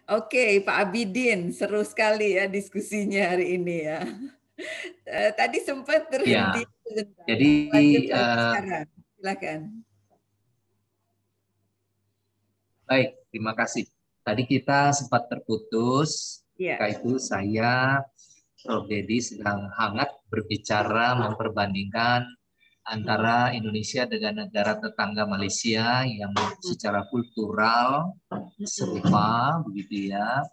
Oke, Pak Abidin, seru sekali ya diskusinya hari ini ya. Tadi sempat terhenti Ya, sebentar. jadi Lanjut lagi sekarang. Silakan. baik, terima kasih. Tadi kita sempat terputus, Ya. ketika itu saya, Prof. Dedi sedang hangat berbicara memperbandingkan antara Indonesia dengan negara tetangga Malaysia yang secara kultural serupa, begitu ya,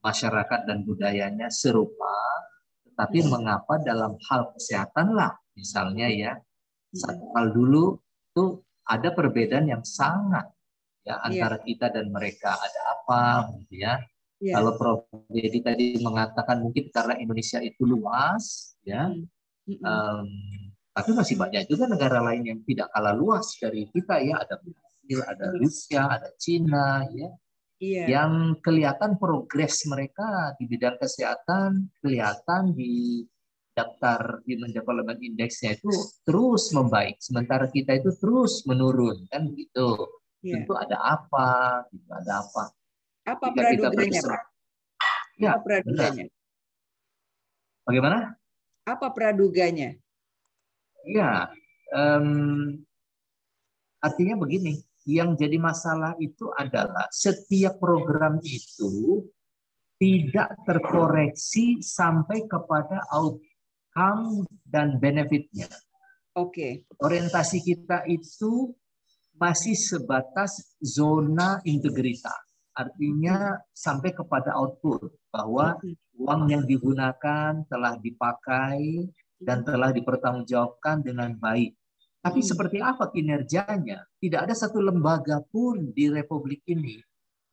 masyarakat dan budayanya serupa, tetapi mengapa dalam hal kesehatan lah, misalnya ya, satu hal dulu itu ada perbedaan yang sangat ya Iya. antara kita dan mereka. Ada apa gitu ya. Iya. Kalau Prof. Dedi tadi mengatakan mungkin karena Indonesia itu luas ya, tapi masih banyak juga negara lain yang tidak kalah luas dari kita ya. Ada Brazil, ada Rusia, ada Cina ya, Iya. yang kelihatan progres mereka di bidang kesehatan, kelihatan di daftar Human Development Index-nya itu terus membaik, sementara kita itu terus menurun, kan begitu. Iya. Tentu ada apa, gitu, ada apa. Apa Jika kita praduganya, Pak? ya, Apa praduganya? benar. Bagaimana? Apa praduganya? Ya, artinya begini, yang jadi masalah itu adalah setiap program itu tidak terkoreksi sampai kepada outcome dan benefitnya. Oke. Orientasi kita itu masih sebatas zona integritas. Artinya sampai kepada output, bahwa uang yang digunakan telah dipakai dan telah dipertanggungjawabkan dengan baik. Tapi seperti apa kinerjanya? Tidak ada satu lembaga pun di Republik ini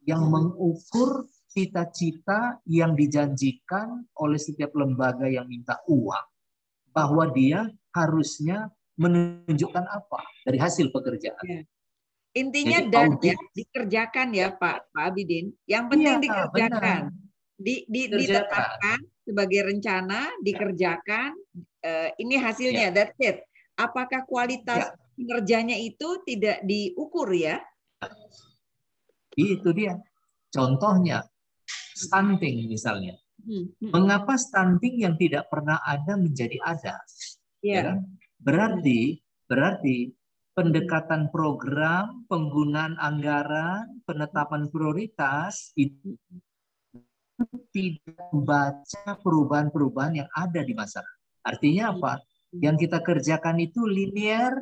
yang mengukur cita-cita yang dijanjikan oleh setiap lembaga yang minta uang, bahwa dia harusnya menunjukkan apa dari hasil pekerjaan. Ya. Intinya Jadi dan audit, ya dikerjakan ya Pak Abidin. Yang penting iya, dikerjakan. benar. Ditetapkan sebagai rencana, dikerjakan. Ini hasilnya, Ya. that's it. Apakah kualitas kinerjanya itu tidak diukur ya? Itu dia. Contohnya, stunting misalnya. Mengapa stunting yang tidak pernah ada menjadi ada? Ya kan? Berarti pendekatan program, penggunaan anggaran, penetapan prioritas itu tidak membaca perubahan-perubahan yang ada di masyarakat. Artinya apa? Yang kita kerjakan itu linear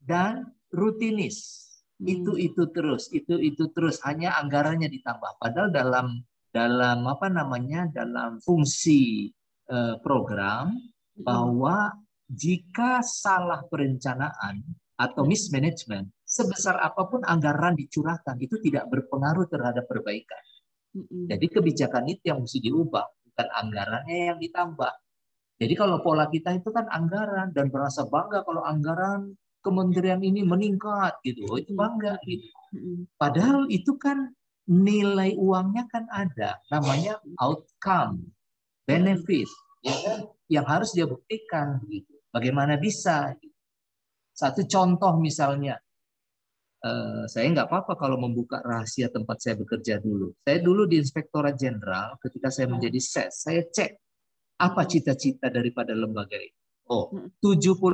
dan rutinis. Itu terus, itu terus, hanya anggarannya ditambah. Padahal dalam apa namanya? Dalam fungsi program, bahwa jika salah perencanaan atau mismanagement, sebesar apapun anggaran dicurahkan itu tidak berpengaruh terhadap perbaikan. Jadi kebijakan itu yang mesti diubah, bukan anggarannya yang ditambah. Jadi kalau pola kita itu kan anggaran, dan merasa bangga kalau anggaran kementerian ini meningkat gitu, itu bangga gitu. Padahal itu kan nilai uangnya kan ada, namanya outcome, benefit, ya kan? Yang harus dia buktikan gitu. Bagaimana bisa? Gitu. Satu contoh misalnya, saya nggak apa-apa kalau membuka rahasia tempat saya bekerja dulu. Saya dulu di Inspektorat Jenderal, ketika saya menjadi SES, saya cek apa cita-cita daripada lembaga ini. Oh, 70%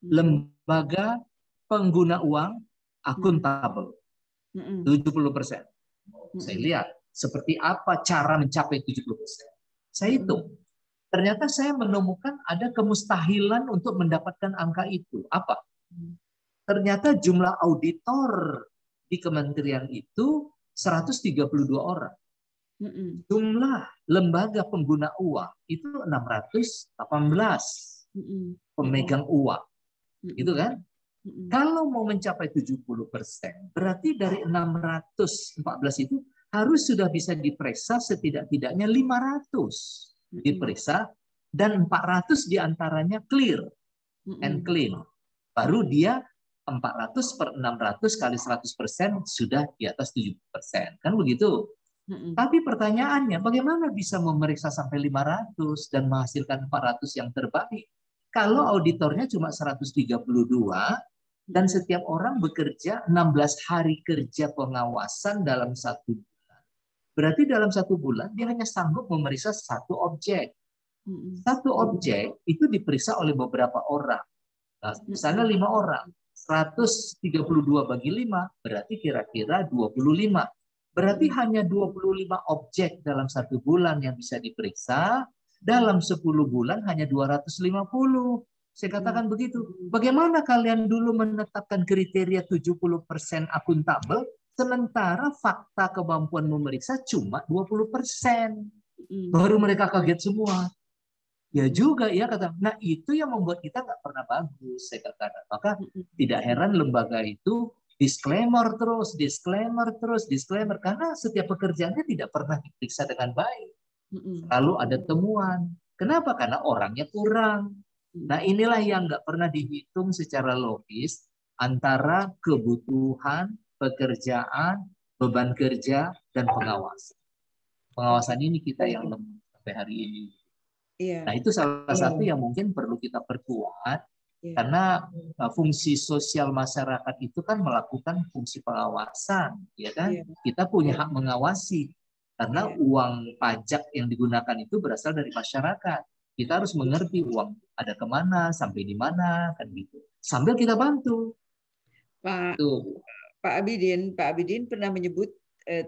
lembaga pengguna uang akuntabel. 70%. Saya lihat seperti apa cara mencapai 70%. Saya hitung. Ternyata saya menemukan ada kemustahilan untuk mendapatkan angka itu. Apa? Ternyata jumlah auditor di kementerian itu 132 orang. Jumlah lembaga pengguna uang itu 618 pemegang uang. Gitu kan? Kalau mau mencapai 70%, berarti dari 614 itu harus sudah bisa diperiksa setidak-tidaknya 500 diperiksa, dan 400 diantaranya clear and clean. Baru dia 400 per 600 kali 100% sudah di atas 70%. Kan begitu? Tapi pertanyaannya, bagaimana bisa memeriksa sampai 500 dan menghasilkan 400 yang terbaik? Kalau auditornya cuma 132 dan setiap orang bekerja 16 hari kerja pengawasan dalam 1 bulan. Berarti dalam 1 bulan dia hanya sanggup memeriksa 1 objek. 1 objek itu diperiksa oleh beberapa orang. Nah, misalnya 5 orang. 132 bagi 5 berarti kira-kira 25. Berarti hanya 25 objek dalam 1 bulan yang bisa diperiksa. Dalam 10 bulan hanya 250. Saya katakan begitu. Bagaimana kalian dulu menetapkan kriteria 70% akuntabel, sementara fakta kemampuan memeriksa cuma 20%. Baru mereka kaget semua. Ya juga ya kata. Nah itu yang membuat kita nggak pernah bagus, saya katakan. Maka tidak heran lembaga itu disclaimer terus, disclaimer karena setiap pekerjaannya tidak pernah diperiksa dengan baik. Lalu ada temuan. Kenapa? Karena orangnya kurang. Nah inilah yang nggak pernah dihitung secara logis antara kebutuhan, pekerjaan, beban kerja, dan pengawasan. Pengawasan ini kita yang lemah sampai hari ini. Nah itu salah satu yang mungkin perlu kita perkuat karena fungsi sosial masyarakat itu kan melakukan fungsi pengawasan, ya kan? Kita punya hak mengawasi karena uang pajak yang digunakan itu berasal dari masyarakat. Kita harus mengerti uang ada kemana, sampai di mana, kan gitu. Sambil kita bantu. Pak Abidin pernah menyebut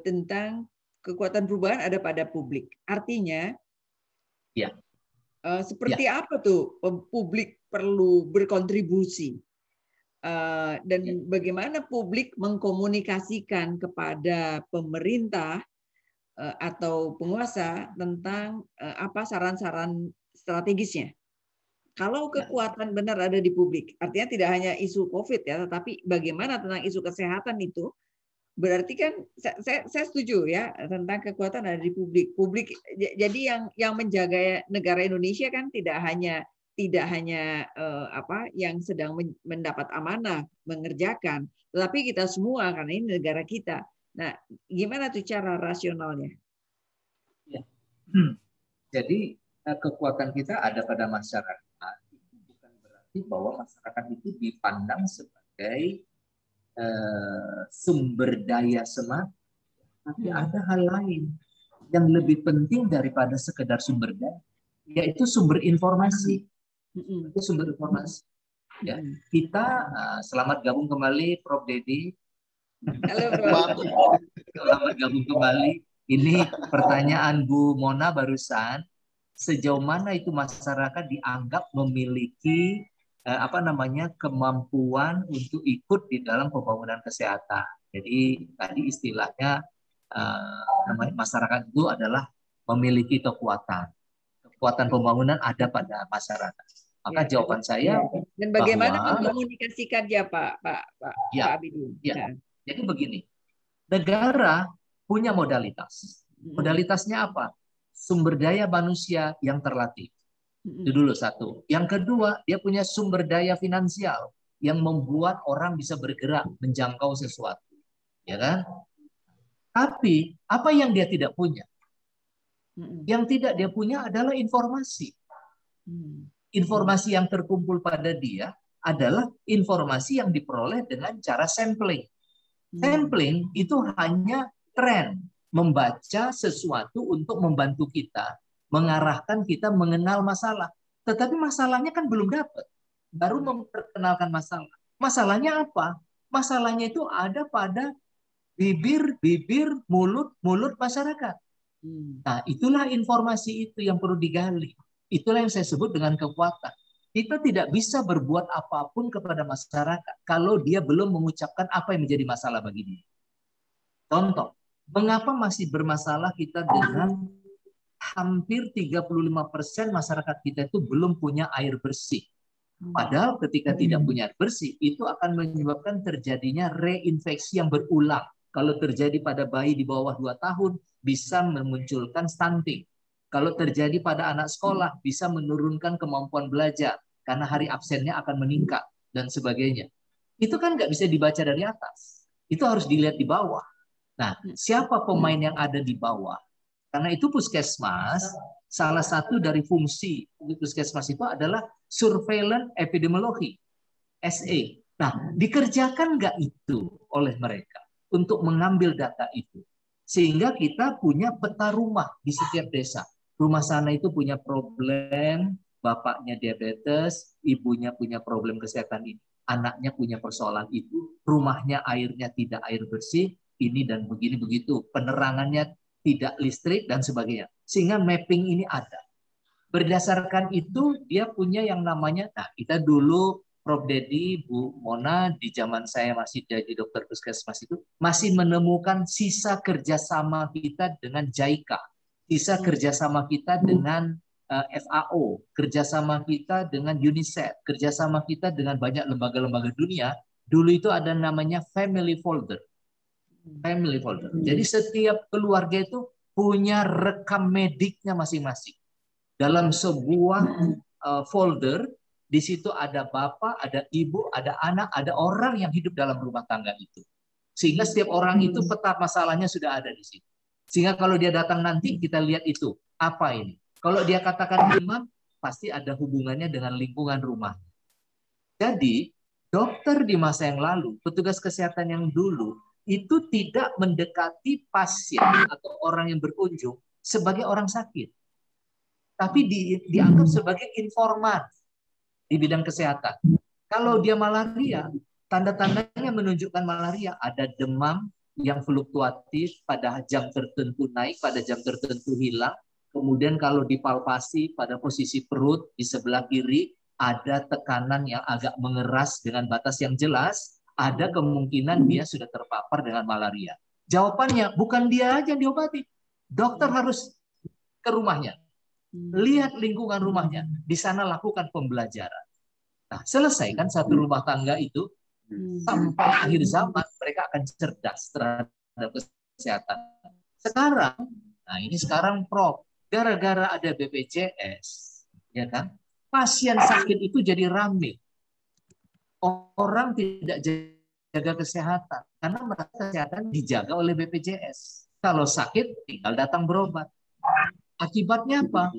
tentang kekuatan perubahan ada pada publik. Artinya, ya. Seperti apa tuh publik perlu berkontribusi dan bagaimana publik mengkomunikasikan kepada pemerintah atau penguasa tentang apa saran-saran strategisnya. Kalau kekuatan benar ada di publik, artinya tidak hanya isu COVID ya, tetapi bagaimana tentang isu kesehatan itu. Berarti kan saya setuju ya tentang kekuatan ada di publik. Jadi yang menjaga negara Indonesia kan tidak hanya yang sedang mendapat amanah mengerjakan, tetapi kita semua karena ini negara kita. Nah, gimana tuh cara rasionalnya? Ya. Jadi kekuatan kita ada pada masyarakat. Itu bukan berarti bahwa masyarakat itu dipandang sebagai sumber daya semata, tapi ada hal lain yang lebih penting daripada sekedar sumber daya, yaitu sumber informasi. Itu sumber informasi. Ya, kita selamat gabung kembali, Prof. Dedi. Halo, Prof. Selamat gabung kembali. Ini pertanyaan Bu Mona barusan. Sejauh mana itu masyarakat dianggap memiliki kemampuan untuk ikut di dalam pembangunan kesehatan. Jadi tadi istilahnya masyarakat itu adalah memiliki kekuatan pembangunan ada pada masyarakat. Maka jawaban saya dan bagaimana mengkomunikasikannya Pak Abidin? Jadi begini, negara punya modalitas. Modalitasnya apa? Sumber daya manusia yang terlatih. Itu dulu satu. Yang kedua, dia punya sumber daya finansial yang membuat orang bisa bergerak menjangkau sesuatu, ya kan? Tapi apa yang dia tidak punya? Yang tidak dia punya adalah informasi. Informasi yang terkumpul pada dia adalah informasi yang diperoleh dengan cara sampling. Sampling itu hanya tren, membaca sesuatu untuk membantu kita, mengarahkan kita mengenal masalah. Tetapi masalahnya kan belum dapat. Baru memperkenalkan masalah. Masalahnya apa? Masalahnya itu ada pada bibir, mulut masyarakat. Nah, itulah informasi itu yang perlu digali. Itulah yang saya sebut dengan kekuatan. Kita tidak bisa berbuat apapun kepada masyarakat kalau dia belum mengucapkan apa yang menjadi masalah bagi dia. Contoh, mengapa masih bermasalah kita dengan hampir 35% masyarakat kita itu belum punya air bersih. Padahal ketika tidak punya air bersih, itu akan menyebabkan terjadinya reinfeksi yang berulang. Kalau terjadi pada bayi di bawah 2 tahun, bisa memunculkan stunting. Kalau terjadi pada anak sekolah, bisa menurunkan kemampuan belajar, karena hari absennya akan meningkat, dan sebagainya. Itu kan nggak bisa dibaca dari atas. Itu harus dilihat di bawah. Nah, siapa pemain yang ada di bawah? Karena itu puskesmas, salah satu dari fungsi puskesmas itu adalah surveillance epidemiologi, SA. Nah, dikerjakan nggak itu oleh mereka untuk mengambil data itu? Sehingga kita punya peta rumah di setiap desa. Rumah sana itu punya problem, bapaknya diabetes, ibunya punya problem kesehatan ini, anaknya punya persoalan itu, rumahnya airnya tidak air bersih, ini dan begini begitu, penerangannya tidak listrik dan sebagainya. Sehingga mapping ini ada. Berdasarkan itu dia punya yang namanya, nah kita dulu Prof. Dedi, Bu Mona, di zaman saya masih jadi dokter puskesmas itu, masih menemukan sisa kerjasama kita dengan JICA, sisa kerjasama kita dengan FAO, kerjasama kita dengan UNICEF, kerjasama kita dengan banyak lembaga-lembaga dunia. Dulu itu ada namanya family folder. Family folder. Jadi setiap keluarga itu punya rekam mediknya masing-masing. Dalam sebuah folder, di situ ada bapak, ada ibu, ada anak, ada orang yang hidup dalam rumah tangga itu. Sehingga setiap orang itu peta masalahnya sudah ada di situ. Sehingga kalau dia datang nanti, kita lihat itu. Apa ini? Kalau dia katakan imam, pasti ada hubungannya dengan lingkungan rumah. Jadi, dokter di masa yang lalu, petugas kesehatan yang dulu, itu tidak mendekati pasien atau orang yang berkunjung sebagai orang sakit. Tapi dianggap sebagai informan di bidang kesehatan. Kalau dia malaria, tanda-tandanya menunjukkan malaria. Ada demam yang fluktuatif, pada jam tertentu naik, pada jam tertentu hilang. Kemudian kalau dipalpasi pada posisi perut di sebelah kiri, ada tekanan yang agak mengeras dengan batas yang jelas, ada kemungkinan dia sudah terpapar dengan malaria. Jawabannya, bukan dia aja yang diobati. Dokter harus ke rumahnya. Lihat lingkungan rumahnya. Di sana lakukan pembelajaran. Nah, selesaikan satu rumah tangga itu, sampai akhir zaman mereka akan cerdas terhadap kesehatan. Sekarang, nah ini sekarang Prof, gara-gara ada BPJS, ya kan, pasien sakit itu jadi rame. Orang tidak jaga kesehatan karena merasa kesehatan dijaga oleh BPJS. Kalau sakit tinggal datang berobat. Akibatnya apa?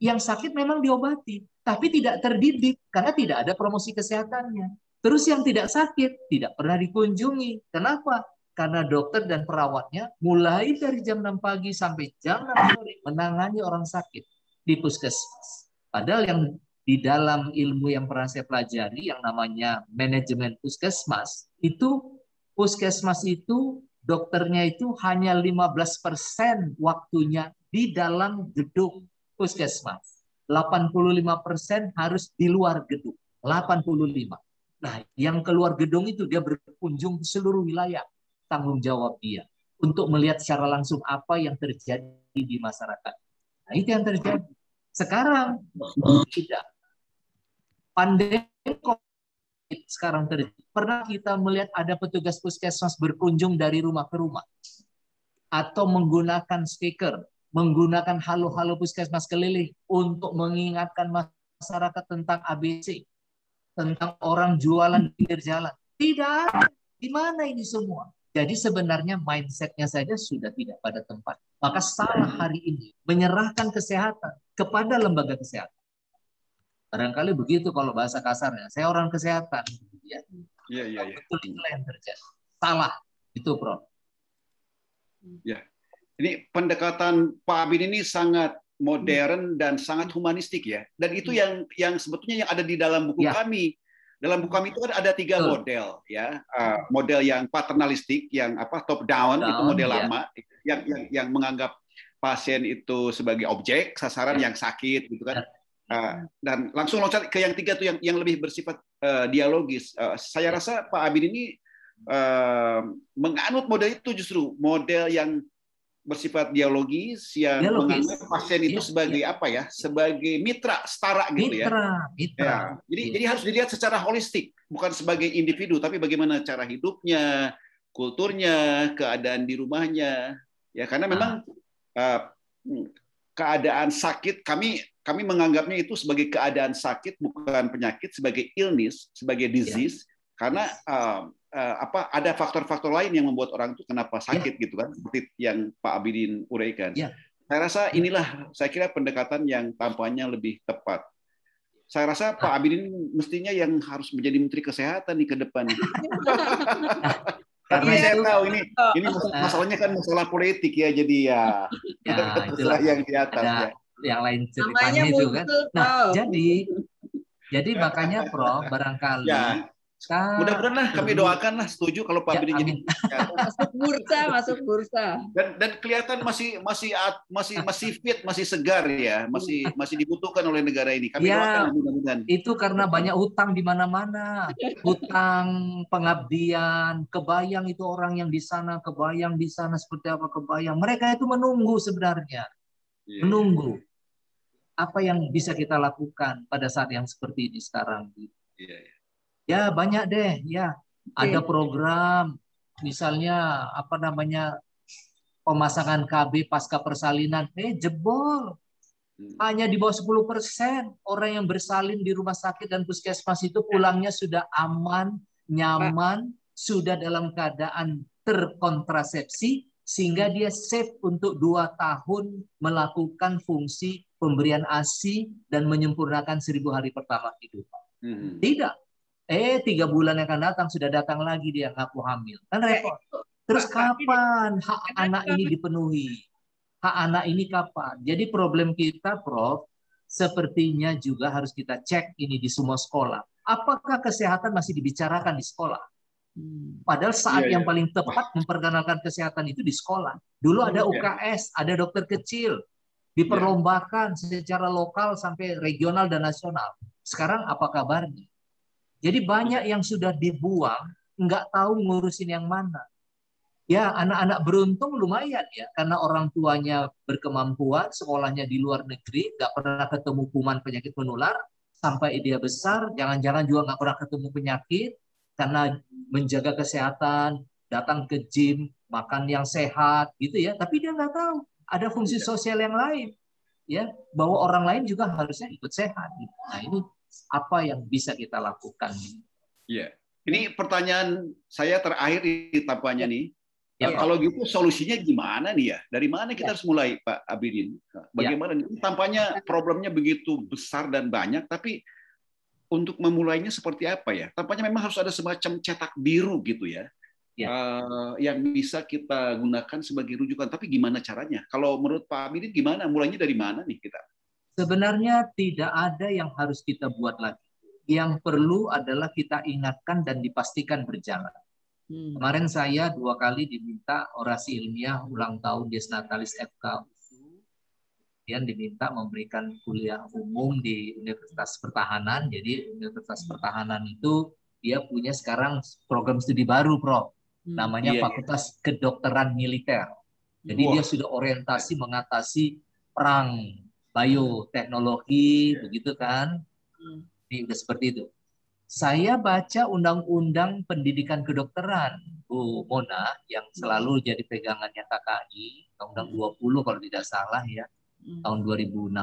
Yang sakit memang diobati, tapi tidak terdidik karena tidak ada promosi kesehatannya. Terus yang tidak sakit tidak pernah dikunjungi. Kenapa? Karena dokter dan perawatnya mulai dari jam 6 pagi sampai jam 6 sore menangani orang sakit di puskesmas. Padahal yang di dalam ilmu yang pernah saya pelajari yang namanya manajemen puskesmas, itu puskesmas itu dokternya itu hanya 15% waktunya di dalam gedung puskesmas. 85% harus di luar gedung. 85. Nah, yang keluar gedung itu dia berkunjung ke seluruh wilayah. Tanggung jawab dia untuk melihat secara langsung apa yang terjadi di masyarakat. Nah, itu yang terjadi. Sekarang tidak. Pandemi COVID sekarang terjadi. Pernah kita melihat ada petugas puskesmas berkunjung dari rumah ke rumah atau menggunakan speaker, menggunakan halo-halo puskesmas keliling untuk mengingatkan masyarakat tentang ABC, tentang orang jualan di pinggir jalan. Tidak. Di mana ini semua? Jadi sebenarnya mindset-nya saja sudah tidak pada tempat. Maka salah hari ini menyerahkan kesehatan kepada lembaga kesehatan. Barangkali begitu kalau bahasa kasarnya. Saya orang kesehatan. Iya. Betul itulah yang terjadi. Salah. Itu, Prof. Ya. Ini pendekatan Pak Abidin ini sangat modern dan sangat humanistik ya. Dan itu yang sebetulnya yang ada di dalam buku kami. Dalam buku kami itu ada 3 model ya. Model yang paternalistik, yang top down itu model lama, yang menganggap pasien itu sebagai objek sasaran yang sakit gitu kan. Dan langsung loncat ke yang 3 tuh yang lebih bersifat dialogis. Saya rasa Pak Abidin ini menganut model itu, justru model yang bersifat dialogis, yang menganggap pasien itu sebagai apa ya, sebagai mitra setara gitu ya. Jadi harus dilihat secara holistik, bukan sebagai individu, tapi bagaimana cara hidupnya, kulturnya, keadaan di rumahnya. Ya, karena memang keadaan sakit, kami menganggapnya itu sebagai keadaan sakit, bukan penyakit, sebagai illness, sebagai disease, karena ada faktor-faktor lain yang membuat orang itu kenapa sakit gitu kan, seperti yang Pak Abidin uraikan. Saya rasa saya kira pendekatan yang tampaknya lebih tepat. Saya rasa Pak Abidin mestinya yang harus menjadi Menteri Kesehatan nih ke depan. Karena saya itu, tahu ini masalahnya kan masalah politik ya, jadi ya itulah yang di atas ada ya. yang lain ceritanya itu kan. Nah, jadi makanya Prof, barangkali Ya. Mudah-mudahan lah kami doakan lah, setuju kalau Pak Bidin jadi masuk bursa. Dan kelihatan masih fit, masih segar ya, masih dibutuhkan oleh negara ini. Kami doakan mudah-mudahan. Itu karena banyak hutang di mana-mana, hutang pengabdian, kebayang itu orang yang di sana, kebayang di sana seperti apa, kebayang. Mereka itu menunggu sebenarnya, menunggu apa yang bisa kita lakukan pada saat yang seperti ini sekarang. Ya banyak deh ya, ada program misalnya apa namanya pemasangan KB pasca persalinan, jebol hanya di bawah 10% orang yang bersalin di rumah sakit dan puskesmas itu pulangnya sudah aman, nyaman, sudah dalam keadaan terkontrasepsi sehingga dia safe untuk 2 tahun melakukan fungsi pemberian ASI dan menyempurnakan 1000 hari pertama hidup. Tidak. 3 bulan yang akan datang sudah datang lagi dia ngaku hamil. Kan repot. Terus kapan hak anak ini dipenuhi? Hak anak ini kapan? Jadi problem kita, Prof, sepertinya juga harus kita cek ini di semua sekolah. Apakah kesehatan masih dibicarakan di sekolah? Padahal saat yang paling tepat memperkenalkan kesehatan itu di sekolah. Dulu ada UKS, ada dokter kecil. Diperlombakan secara lokal sampai regional dan nasional. Sekarang apa kabarnya? Jadi banyak yang sudah dibuang, nggak tahu ngurusin yang mana. Ya, anak-anak beruntung lumayan ya, karena orang tuanya berkemampuan, sekolahnya di luar negeri, nggak pernah ketemu kuman penyakit menular, sampai dia besar, jangan-jangan juga nggak pernah ketemu penyakit, karena menjaga kesehatan, datang ke gym, makan yang sehat, gitu ya. Tapi dia nggak tahu, ada fungsi sosial yang lain, ya, bahwa orang lain juga harusnya ikut sehat. Nah, ini apa yang bisa kita lakukan? Iya, ini pertanyaan saya terakhir di tampaknya nih. Kalau gitu solusinya gimana nih ya? Dari mana kita harus mulai, Pak Abidin? Bagaimana? Tampaknya problemnya begitu besar dan banyak, tapi untuk memulainya seperti apa ya? Tampaknya memang harus ada semacam cetak biru gitu ya, yang bisa kita gunakan sebagai rujukan. Tapi gimana caranya? Kalau menurut Pak Abidin gimana? Mulainya dari mana nih kita? Sebenarnya tidak ada yang harus kita buat lagi. Yang perlu adalah kita ingatkan dan dipastikan berjalan. Kemarin saya 2 kali diminta orasi ilmiah ulang tahun Dies Natalis FK USU. Kemudian diminta memberikan kuliah umum di Universitas Pertahanan. Jadi Universitas Pertahanan itu dia punya sekarang program studi baru, Prof. Namanya Fakultas Kedokteran Militer. Jadi dia sudah orientasi mengatasi perang, bioteknologi, begitu kan? Ini udah seperti itu. Saya baca Undang-Undang Pendidikan Kedokteran, Bu Mona, yang selalu jadi pegangannya KKI, Undang-Undang 20 kalau tidak salah ya, tahun 2016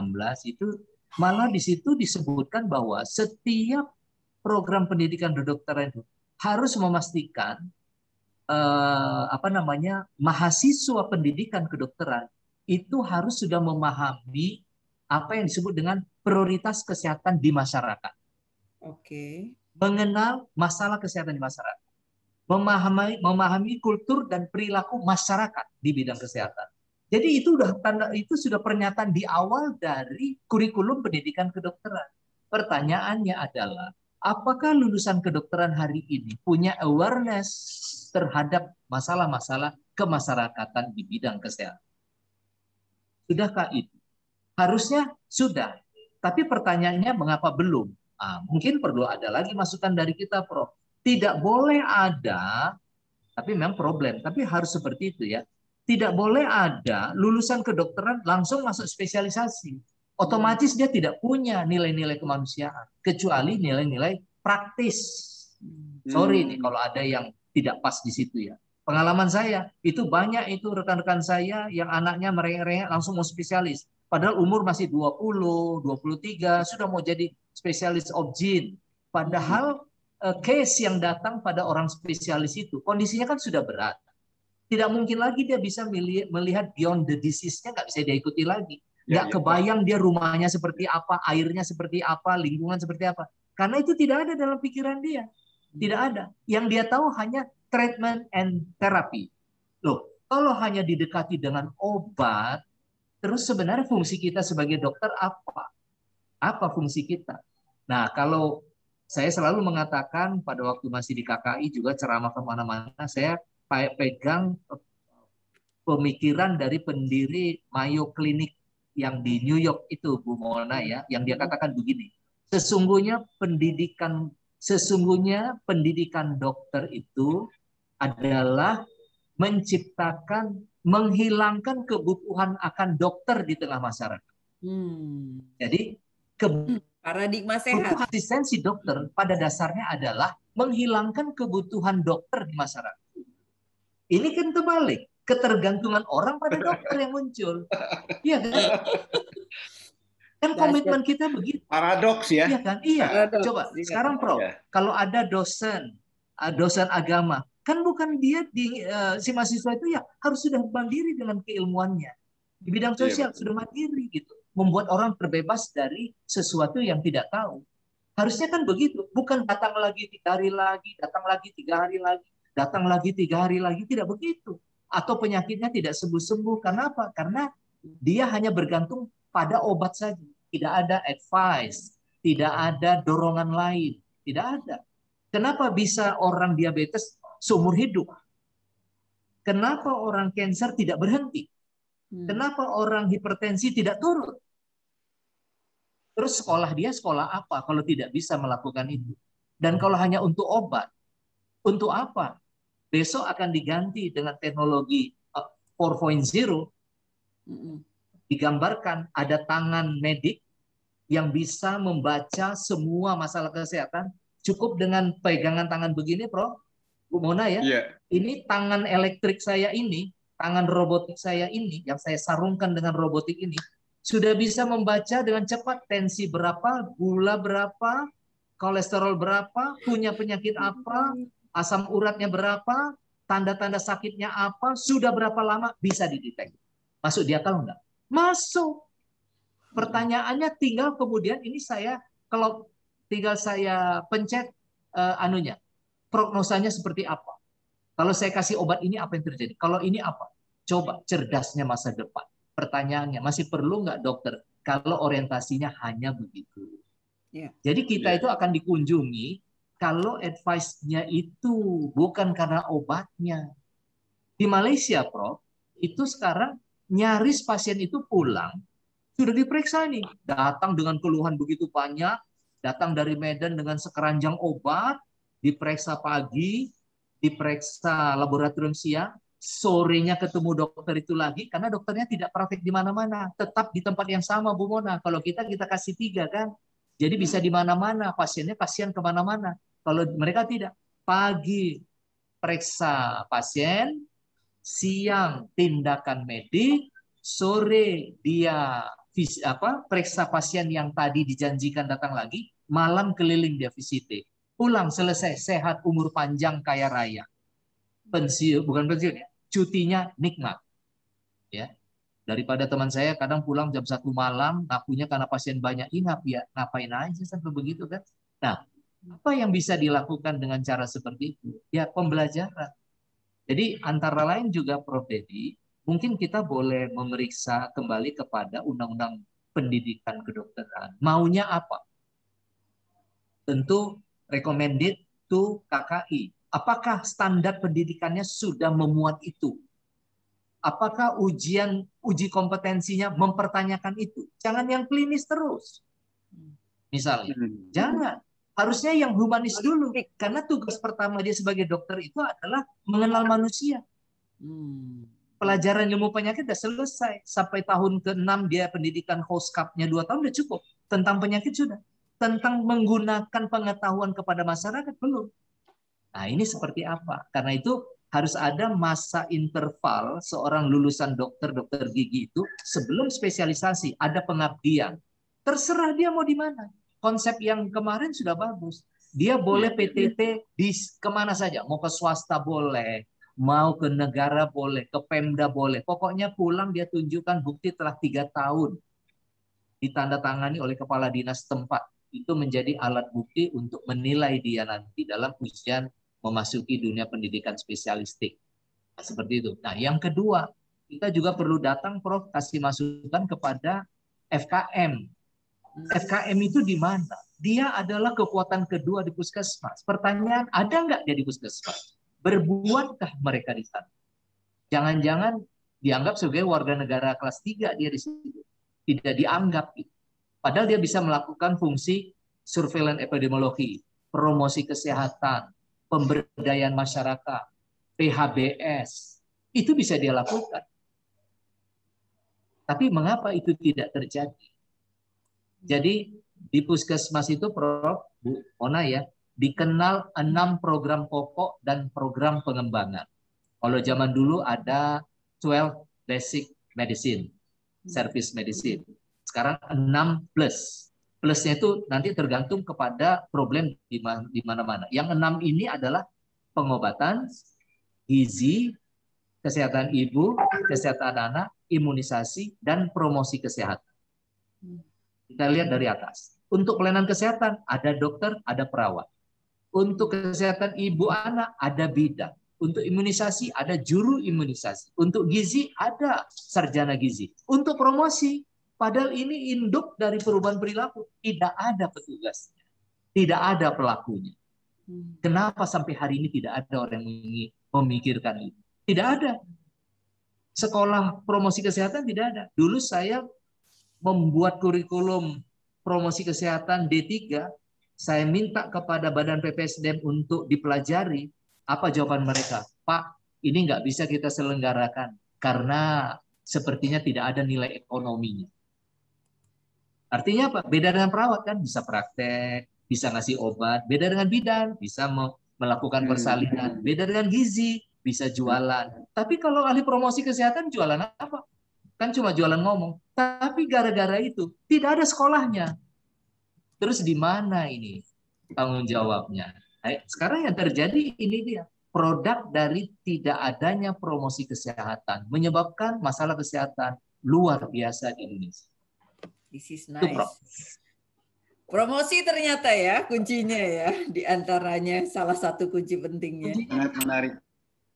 itu, malah di situ disebutkan bahwa setiap program pendidikan kedokteran itu harus memastikan mahasiswa pendidikan kedokteran itu harus sudah memahami apa yang disebut dengan prioritas kesehatan di masyarakat. Mengenal masalah kesehatan di masyarakat, memahami kultur dan perilaku masyarakat di bidang kesehatan. Jadi itu sudah pernyataan di awal dari kurikulum pendidikan kedokteran. Pertanyaannya adalah, apakah lulusan kedokteran hari ini punya awareness terhadap masalah-masalah kemasyarakatan di bidang kesehatan? Sudahkah itu? Harusnya sudah. Tapi pertanyaannya mengapa belum? Mungkin perlu ada lagi masukan dari kita, Prof. Tidak boleh ada, tapi memang problem, tapi harus seperti itu ya. Tidak boleh ada lulusan kedokteran langsung masuk spesialisasi. Otomatis dia tidak punya nilai-nilai kemanusiaan, kecuali nilai-nilai praktis. Sorry nih kalau ada yang tidak pas di situ ya. Pengalaman saya, itu banyak itu rekan-rekan saya yang anaknya merengek-rengek langsung mau spesialis. Padahal umur masih 20, 23, sudah mau jadi spesialis obgyn. Padahal case yang datang pada orang spesialis itu, kondisinya kan sudah berat. Tidak mungkin lagi dia bisa melihat beyond the disease-nya, nggak bisa dia ikuti lagi. Nggak kebayang dia rumahnya seperti apa, airnya seperti apa, lingkungan seperti apa. Karena itu tidak ada dalam pikiran dia. Tidak ada. Yang dia tahu hanya treatment and therapy. Loh, kalau hanya didekati dengan obat, terus sebenarnya fungsi kita sebagai dokter apa? Apa fungsi kita? Nah, kalau saya selalu mengatakan pada waktu masih di KKI juga ceramah kemana-mana, saya pegang pemikiran dari pendiri Mayo Clinic yang di New York itu, Bu Mona ya, yang dia katakan begini, sesungguhnya pendidikan dokter itu adalah menghilangkan kebutuhan akan dokter di tengah masyarakat. Jadi paradigma sehat. Asistensi dokter pada dasarnya adalah menghilangkan kebutuhan dokter di masyarakat. Ini kan terbalik, ketergantungan orang pada dokter yang muncul. Iya kan? Kan komitmen kita begitu. Paradoks ya. Iya kan? Iya. Paradoks. Coba sekarang Prof, kalau ada dosen agama, kan bukan dia si mahasiswa itu ya harus sudah mandiri dengan keilmuannya. Di bidang sosial sudah mandiri gitu. Membuat orang terbebas dari sesuatu yang tidak tahu. Harusnya kan begitu. Bukan datang lagi 3 hari lagi, datang lagi 3 hari lagi, datang lagi 3 hari lagi. Tidak begitu. Atau penyakitnya tidak sembuh-sembuh. Karena apa? Karena dia hanya bergantung pada obat saja. Tidak ada advice. Tidak ada dorongan lain. Tidak ada. Kenapa bisa orang diabetes seumur hidup? Kenapa orang kanker tidak berhenti? Kenapa orang hipertensi tidak turun? Terus sekolah dia sekolah apa kalau tidak bisa melakukan itu? Dan kalau hanya untuk obat, untuk apa? Besok akan diganti dengan teknologi 4.0. Digambarkan ada tangan medik yang bisa membaca semua masalah kesehatan. Cukup dengan pegangan tangan begini, Prof. Bu Mona ya. Ini tangan elektrik saya ini, tangan robotik saya ini, yang saya sarungkan dengan robotik ini, sudah bisa membaca dengan cepat tensi berapa, gula berapa, kolesterol berapa, punya penyakit apa, asam uratnya berapa, tanda-tanda sakitnya apa, sudah berapa lama bisa dideteksi. Masuk di akal enggak? Masuk. Pertanyaannya tinggal kemudian ini kalau tinggal saya pencet prognosanya seperti apa. Kalau saya kasih obat ini apa yang terjadi? Kalau ini apa? Coba cerdasnya masa depan. Pertanyaannya, masih perlu nggak dokter kalau orientasinya hanya begitu? Jadi kita itu akan dikunjungi kalau advice-nya itu bukan karena obatnya. Di Malaysia, Prof, itu sekarang nyaris pasien itu pulang, sudah diperiksa nih. Datang dengan keluhan begitu banyak, datang dari Medan dengan sekeranjang obat, diperiksa pagi, diperiksa laboratorium siang, sorenya ketemu dokter itu lagi, karena dokternya tidak praktek di mana-mana, tetap di tempat yang sama, Bu Mona. Kalau kita kasih 3 kan, jadi bisa di mana-mana, pasiennya kasihan kemana-mana. Kalau mereka tidak, pagi periksa pasien, siang tindakan medik, sore dia periksa pasien yang tadi dijanjikan datang lagi, malam keliling dia visite. Pulang selesai, sehat, umur panjang, kaya raya. Pensiun, bukan pensiun ya, cutinya nikmat. Ya. Daripada teman saya kadang pulang jam 1 malam, ngakunya karena pasien banyak, ya ngapain aja sampai begitu kan. Nah, apa yang bisa dilakukan dengan cara seperti itu? Ya pembelajaran. Jadi antara lain juga Prof. Dedi, mungkin kita boleh memeriksa kembali kepada Undang-Undang Pendidikan Kedokteran. Maunya apa? Tentu recommended to KKI. Apakah standar pendidikannya sudah memuat itu? Apakah uji kompetensinya mempertanyakan itu? Jangan yang klinis terus. Misalnya, jangan. Harusnya yang humanis dulu. Karena tugas pertama dia sebagai dokter itu adalah mengenal manusia. Pelajaran ilmu penyakit sudah selesai. Sampai tahun ke-6 dia pendidikan Hoskapnya 2 tahun sudah cukup. Tentang penyakit sudah. Tentang menggunakan pengetahuan kepada masyarakat belum. Nah ini seperti apa? Karena itu harus ada masa interval seorang lulusan dokter gigi itu sebelum spesialisasi, ada pengabdian. Terserah dia mau di mana. Konsep yang kemarin sudah bagus. Dia boleh PTT di kemana saja. Mau ke swasta boleh, mau ke negara boleh, ke Pemda boleh. Pokoknya pulang dia tunjukkan bukti telah 3 tahun ditandatangani oleh kepala dinas tempat. Itu menjadi alat bukti untuk menilai dia nanti dalam ujian memasuki dunia pendidikan spesialistik. Nah, seperti itu. Nah, yang kedua, kita juga perlu datang, Prof, kasih masukan kepada FKM. FKM itu di mana? Dia adalah kekuatan kedua di puskesmas. Pertanyaan, ada nggak dia di puskesmas? Berbuatkah mereka di sana? Jangan-jangan dianggap sebagai warga negara kelas 3 dia di situ. Tidak dianggap. Padahal dia bisa melakukan fungsi surveillance epidemiologi, promosi kesehatan, pemberdayaan masyarakat, PHBS. Itu bisa dia lakukan. Tapi mengapa itu tidak terjadi? Jadi di puskesmas itu, Prof, Bu Ona ya, dikenal 6 program pokok dan program pengembangan. Kalau zaman dulu ada 12 basic medicine, service medicine. Sekarang 6 plus. Plusnya itu nanti tergantung kepada problem di mana-mana. Yang 6 ini adalah pengobatan, gizi, kesehatan ibu, kesehatan anak, imunisasi, dan promosi kesehatan. Kita lihat dari atas. Untuk pelayanan kesehatan, ada dokter, ada perawat. Untuk kesehatan ibu anak, ada bidan. Untuk imunisasi, ada juru imunisasi. Untuk gizi, ada sarjana gizi. Untuk promosi, padahal ini induk dari perubahan perilaku, tidak ada petugasnya. Tidak ada pelakunya. Kenapa sampai hari ini tidak ada orang yang memikirkan itu? Tidak ada. Sekolah promosi kesehatan tidak ada. Dulu saya membuat kurikulum promosi kesehatan D3, saya minta kepada Badan PPSDM untuk dipelajari. Apa jawaban mereka? Pak, ini nggak bisa kita selenggarakan karena sepertinya tidak ada nilai ekonominya. Artinya apa? Beda dengan perawat kan, bisa praktek, bisa ngasih obat. Beda dengan bidan, bisa melakukan persalinan. Beda dengan gizi, bisa jualan. Tapi kalau ahli promosi kesehatan jualan apa? Kan cuma jualan ngomong. Tapi gara-gara itu tidak ada sekolahnya. Terus di mana ini tanggung jawabnya? Sekarang yang terjadi ini dia. Produk dari tidak adanya promosi kesehatan menyebabkan masalah kesehatan luar biasa di Indonesia. This is nice. Promosi ternyata ya kuncinya ya, di antaranya salah satu kunci pentingnya. Sangat menarik.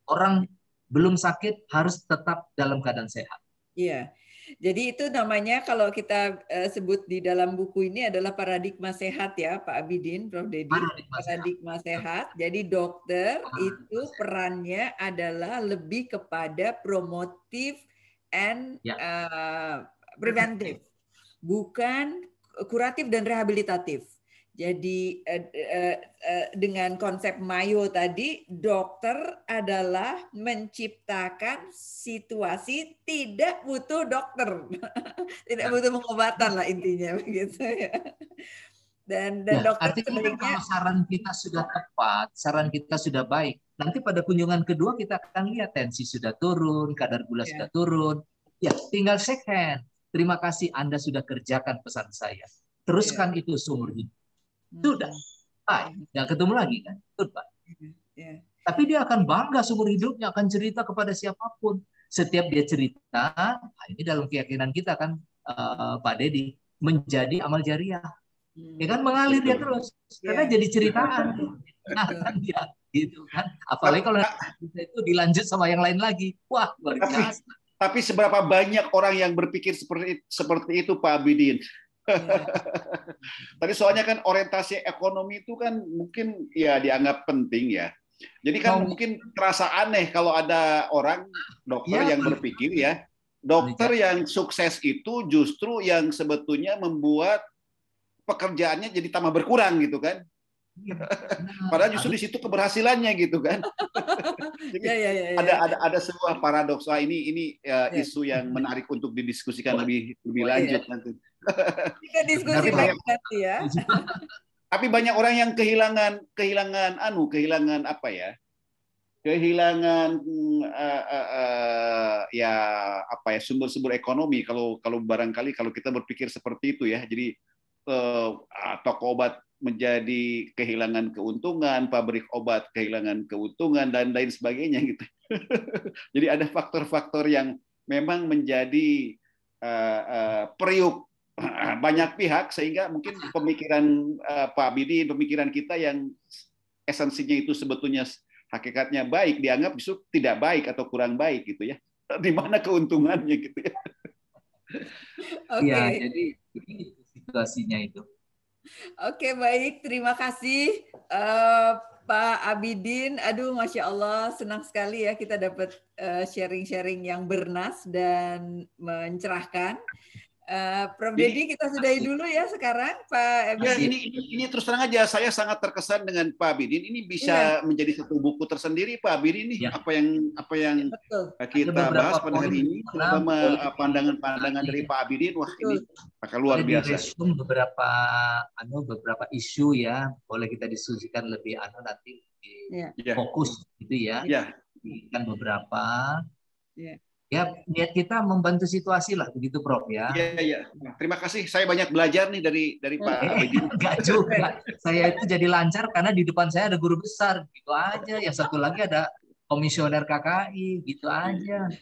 Orang belum sakit harus tetap dalam keadaan sehat. Iya, jadi itu namanya kalau kita sebut di dalam buku ini adalah paradigma sehat ya, Pak Abidin, Prof. Dedi. Paradigma sehat. Jadi dokter itu perannya adalah lebih kepada promotif and preventif, bukan kuratif dan rehabilitatif. Jadi dengan konsep Mayo tadi, dokter adalah menciptakan situasi tidak butuh dokter, tidak butuh pengobatan lah intinya begitu ya. Dan dokter artinya kalau saran kita sudah tepat, saran kita sudah baik, nanti pada kunjungan kedua kita akan lihat tensi sudah turun, kadar gula sudah turun. Ya, tinggal second. Terima kasih Anda sudah kerjakan pesan saya. Teruskan itu seumur hidup. Sudah, nggak ketemu lagi kan? Pak. Tapi dia akan bangga seumur hidupnya, akan cerita kepada siapapun. Setiap dia cerita, ini dalam keyakinan kita kan, Pak Dedi, menjadi amal jariah. Ya kan, mengalir dia terus, karena jadi ceritaan. Nah, kan dia, gitu kan. Apalagi kalau itu dilanjut sama yang lain lagi, wah luar biasa. Tapi seberapa banyak orang yang berpikir seperti itu, Pak Abidin? Tadi soalnya kan orientasi ekonomi itu kan mungkin ya dianggap penting ya. Jadi kan mungkin terasa aneh kalau ada orang dokter yang berpikir ya, dokter yang sukses itu justru yang sebetulnya membuat pekerjaannya jadi tambah berkurang gitu kan. Padahal justru di situ keberhasilannya gitu kan. Jadi ada sebuah paradoks. Ini isu yang menarik untuk didiskusikan lebih lanjut nanti. Kita diskusi nanti ya. Tapi banyak orang yang kehilangan apa ya? Kehilangan sumber-sumber ekonomi kalau barangkali kalau kita berpikir seperti itu ya. Jadi toko obat menjadi kehilangan keuntungan, pabrik obat kehilangan keuntungan dan lain sebagainya gitu. Jadi ada faktor-faktor yang memang menjadi periuk banyak pihak sehingga mungkin pemikiran Pak Abidin, pemikiran kita yang esensinya itu sebetulnya hakikatnya baik, dianggap justru tidak baik atau kurang baik gitu ya. Di mana keuntungannya gitu ya. Iya, jadi itu situasinya itu. Oke, baik. Terima kasih Pak Abidin. Aduh, Masya Allah, senang sekali ya kita dapat sharing-sharing yang bernas dan mencerahkan. Prof. Dedi, kita sudahi dulu ya sekarang, Pak Abidin. Ya, ini terus terang aja, saya sangat terkesan dengan Pak Abidin. Ini bisa menjadi satu buku tersendiri, Pak Abidin ini. Ya. Apa yang kita bahas pada hari ini, terutama pandangan-pandangan dari Pak Abidin, wah ini akan luar biasa. Beberapa isu ya, boleh kita diskusikan lebih nanti fokus gitu ya. Kan beberapa. Ya, niat kita membantu situasi lah, begitu Prof ya. Iya. Terima kasih. Saya banyak belajar nih dari Pak Abidin. Enggak juga. Saya itu jadi lancar karena di depan saya ada guru besar, gitu aja. Yang satu lagi ada komisioner KKI, gitu aja.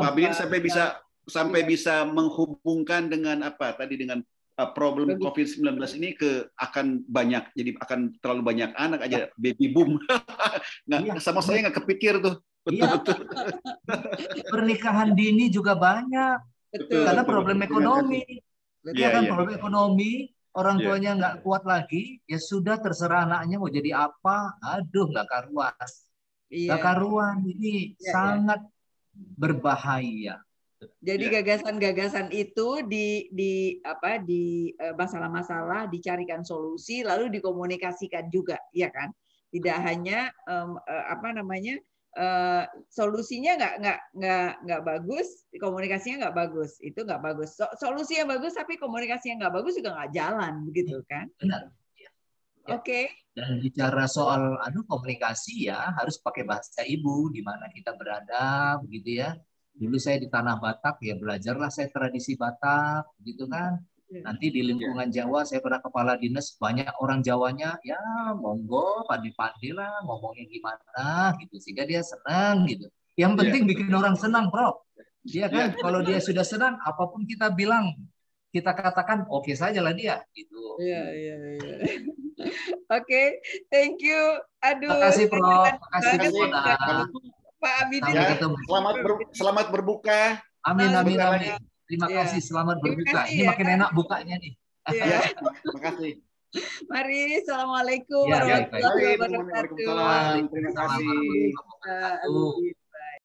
Pak Abidin sampai bisa menghubungkan dengan apa tadi, dengan problem COVID-19 ini akan banyak, jadi akan terlalu banyak anak aja, baby boom. Sama saya nggak kepikir tuh. Betul. Pernikahan dini juga banyak. Karena problem ekonomi. Problem ekonomi, orang tuanya nggak kuat lagi, ya sudah terserah anaknya mau jadi apa. Aduh, nggak karuan. Nggak karuan. Ini sangat berbahaya. Jadi gagasan-gagasan itu di masalah-masalah dicarikan solusi, lalu dikomunikasikan juga, ya kan? Tidak hanya solusinya nggak bagus, komunikasinya nggak bagus, itu nggak bagus. Solusi yang bagus tapi komunikasi yang nggak bagus juga nggak jalan, begitu kan? Benar. Oke. Dan bicara soal komunikasi ya harus pakai bahasa ibu di mana kita berada, begitu ya. Dulu saya di tanah Batak ya belajarlah saya tradisi Batak, begitu kan. Nanti di lingkungan Jawa saya pernah kepala dinas, banyak orang Jawanya ya monggo pandi-pandi lah ngomongnya gimana gitu sehingga dia senang gitu. Yang penting bikin orang senang, Prof. Dia kan kalau dia sudah senang apapun kita bilang, kita katakan oke saja lah dia gitu. Iya. Oke, thank you. Aduh. Terima kasih, Prof. Terima kasih Pak Abidin. Selamat berbuka. Amin. Terima kasih, selamat berbuka. Ini makin enak bukanya nih. Terima kasih. Mari, assalamualaikum warahmatullahi wabarakatuh. Terima kasih.